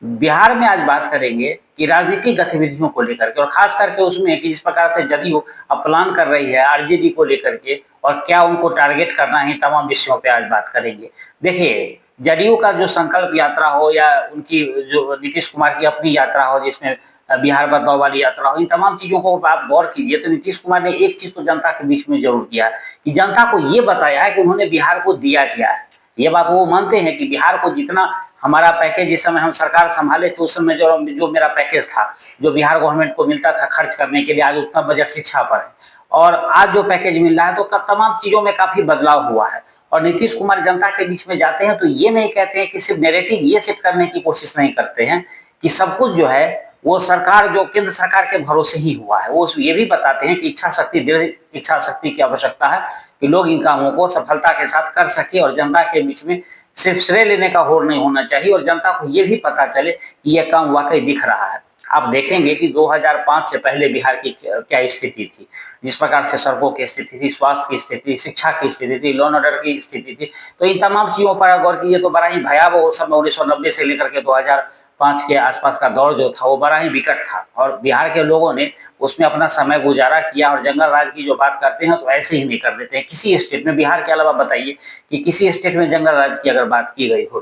बिहार में आज बात करेंगे कि राजनीतिक गतिविधियों को लेकर के और खास करके उसमें कि जिस प्रकार से जदयू अब प्लान कर रही है आरजेडी को लेकर के और क्या उनको टारगेट करना है, तमाम विषयों पे आज बात करेंगे। देखिए, जदयू का जो संकल्प यात्रा हो या उनकी जो नीतीश कुमार की अपनी यात्रा हो जिसमें बिहार बदलाव वाली यात्रा हो, इन तमाम चीजों को आप गौर कीजिए तो नीतीश कुमार ने एक चीज तो जनता के बीच में जरूर किया कि जनता को ये बताया है कि उन्होंने बिहार को दिया क्या है। ये बात वो मानते हैं कि बिहार को जितना हमारा पैकेज जिस समय हम सरकार संभाले थे उस समय जो जो मेरा पैकेज था, जो बिहार गवर्नमेंट को मिलता था खर्च करने के लिए, आज उतना बजट शिक्षा पर है और आज जो पैकेज मिल रहा है तो तमाम चीजों में काफी बदलाव हुआ है। और नीतीश कुमार जनता के बीच में जाते हैं तो ये नहीं कहते हैं कि सिर्फ नैरेटिव ये सेट करने की कोशिश नहीं करते हैं कि सब कुछ जो है वो सरकार जो केंद्र सरकार के भरोसे ही हुआ है। वो ये भी बताते हैं कि इच्छा शक्ति, दृढ़ इच्छा शक्ति की आवश्यकता है कि लोग इन कामों को सफलता के साथ कर सके और जनता के बीच में सिर्फ श्रेय लेने का होड़ नहीं होना चाहिए और जनता को ये भी पता चले कि यह काम वाकई दिख रहा है। आप देखेंगे कि 2005 से पहले बिहार की क्या स्थिति थी, जिस प्रकार से सड़कों की स्थिति थी, स्वास्थ्य की स्थिति, शिक्षा की स्थिति थी, लॉ एंड ऑर्डर की स्थिति थी, तो इन तमाम चीजों पर गौर कीजिए तो बड़ा ही भयावह समय 1990 से लेकर के 2005 के आसपास का दौर जो था वो बड़ा ही विकट था और बिहार के लोगों ने उसमें अपना समय गुजारा किया। और जंगल राज की जो बात करते हैं तो ऐसे ही नहीं कर देते हैं किसी स्टेट में, बिहार के अलावा बताइए कि किसी स्टेट में जंगल राज की अगर बात की गई हो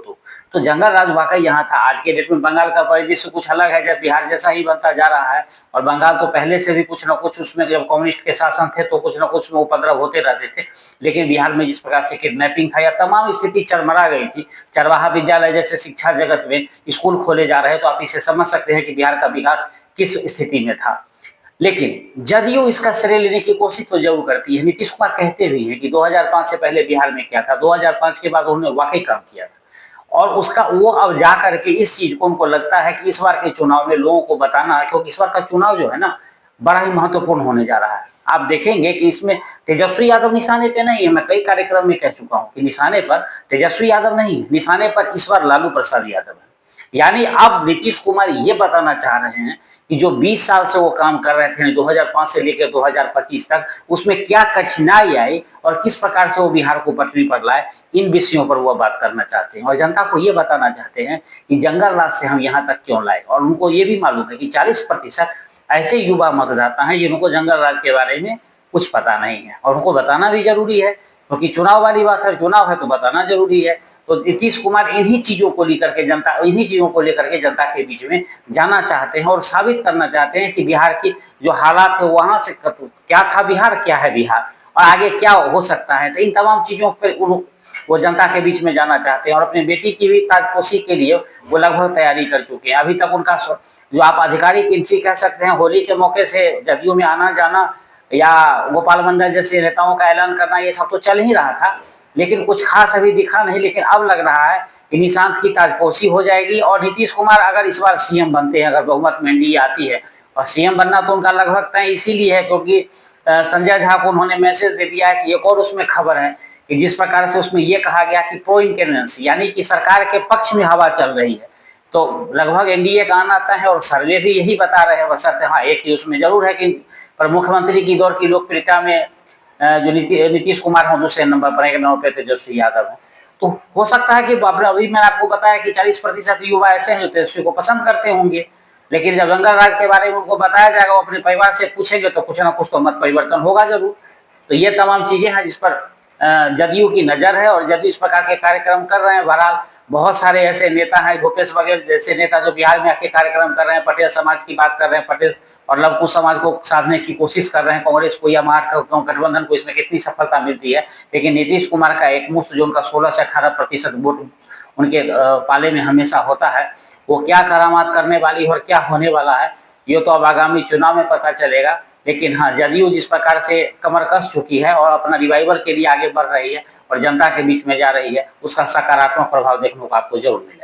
तो जंगल राज वाकई यहाँ था। आज के डेट में बंगाल का परिदृश्य कुछ अलग है, जब बिहार जैसा ही बनता जा रहा है और बंगाल तो पहले से भी कुछ न कुछ उसमें जब कम्युनिस्ट के शासन थे तो कुछ न कुछ में उपद्रव होते रहते थे। लेकिन बिहार में जिस प्रकार से किडनैपिंग था या तमाम स्थिति चरमरा गई थी, चरवाहा विद्यालय जैसे शिक्षा जगत में स्कूल खोले जा रहे, तो आप इसे समझ सकते हैं कि बिहार का विकास किस स्थिति में था। लेकिन जदयू इसका श्रेय लेने की कोशिश तो जरूर करती है। नीतीश कुमार कहते भी हैं कि 2005 से पहले बिहार में क्या था, 2005 के बाद उन्होंने वाकई काम किया था और उसका वो अब जा करके इस चीज को उनको लगता है कि इस बार के चुनाव में लोगों को बताना है, क्योंकि इस बार का चुनाव जो है ना बड़ा ही महत्वपूर्ण होने जा रहा है। आप देखेंगे कि इसमें तेजस्वी यादव निशाने पे नहीं है, मैं कई कार्यक्रम में कह चुका हूं कि निशाने पर तेजस्वी यादव नहीं है, निशाने पर इस बार लालू प्रसाद यादव है। यानी अब नीतीश कुमार ये बताना चाह रहे हैं कि जो 20 साल से वो काम कर रहे थे 2005 से लेकर 2025 तक, उसमें क्या कठिनाई आई और किस प्रकार से वो बिहार को पटरी पर लाए, इन विषयों पर वो बात करना चाहते हैं और जनता को ये बताना चाहते हैं कि जंगल राज से हम यहाँ तक क्यों लाए। और उनको ये भी मालूम है कि 40% ऐसे युवा मतदाता हैं जिनको जंगल राज के बारे में कुछ पता नहीं है और उनको बताना भी जरूरी है, क्योंकि चुनाव वाली बात है, चुनाव है तो बताना जरूरी है। तो नीतीश कुमार इन्हीं चीजों को लेकर के जनता के बीच में जाना चाहते हैं और साबित करना चाहते हैं कि बिहार की जो हालात है वहां से क्या था बिहार, क्या है बिहार और आगे क्या हो सकता है। तो इन तमाम चीजों पर वो जनता के बीच में जाना चाहते हैं और अपनी बेटी की भी ताजपोशी के लिए वो लगभग तैयारी कर चुके हैं। अभी तक उनका जो आप आधिकारिक एंट्री कह सकते हैं, होली के मौके से जदयू में आना जाना या गोपाल मंडल जैसे नेताओं का ऐलान करना, ये सब तो चल ही रहा था, लेकिन कुछ खास अभी दिखा नहीं। लेकिन अब लग रहा है कि निशांत की ताजपोशी हो जाएगी और नीतीश कुमार अगर इस बार सीएम बनते हैं, अगर बहुमत में एनडीए आती है, और सीएम बनना तो उनका लगभग तय इसीलिए है क्योंकि संजय झा को उन्होंने मैसेज दे दिया है कि एक और उसमें खबर है कि जिस प्रकार से उसमें यह कहा गया कि प्रो इंक्रेंसी यानी कि सरकार के पक्ष में हवा चल रही है, तो लगभग एनडीए का आना तय है और सर्वे भी यही बता रहे हैं। बशर्ते हाँ एक ही उसमें जरूर है कि पर मुख्यमंत्री की दौर की लोकप्रियता में जो नीतीश कुमार हो दूसरे नंबर पर, एक नंबर पे तेजस्वी यादव है। तो हो सकता है कि अभी मैंने आपको बताया कि 40% युवा ऐसे हैं जो तेजस्वी को पसंद करते होंगे, लेकिन जब जंगल राज के बारे में उनको बताया जाएगा, वो अपने परिवार से पूछेंगे तो कुछ ना कुछ तो मत परिवर्तन होगा जरूर। तो ये तमाम चीजें हैं जिस पर जदयू की नजर है और जदयू इस प्रकार के कार्यक्रम कर रहे हैं। बहरहाल बहुत सारे ऐसे नेता हैं, भूपेश बघेल जैसे नेता जो बिहार में आके कार्यक्रम कर रहे हैं, पटेल समाज की बात कर रहे हैं, पटेल और लवकुश समाज को साधने की कोशिश कर रहे हैं, कांग्रेस को या महागठबंधन को इसमें कितनी सफलता मिलती है। लेकिन नीतीश कुमार का एक मुश्त जो उनका 16 से 18% वोट उनके पाले में हमेशा होता है, वो क्या करामात करने वाली है और क्या होने वाला है ये तो अब आगामी चुनाव में पता चलेगा। लेकिन हाँ, जदयू जिस प्रकार से कमर कस चुकी है और अपना रिवाइवल के लिए आगे बढ़ रही है और जनता के बीच में जा रही है, उसका सकारात्मक प्रभाव देखने को आपको जरूर मिलेगा।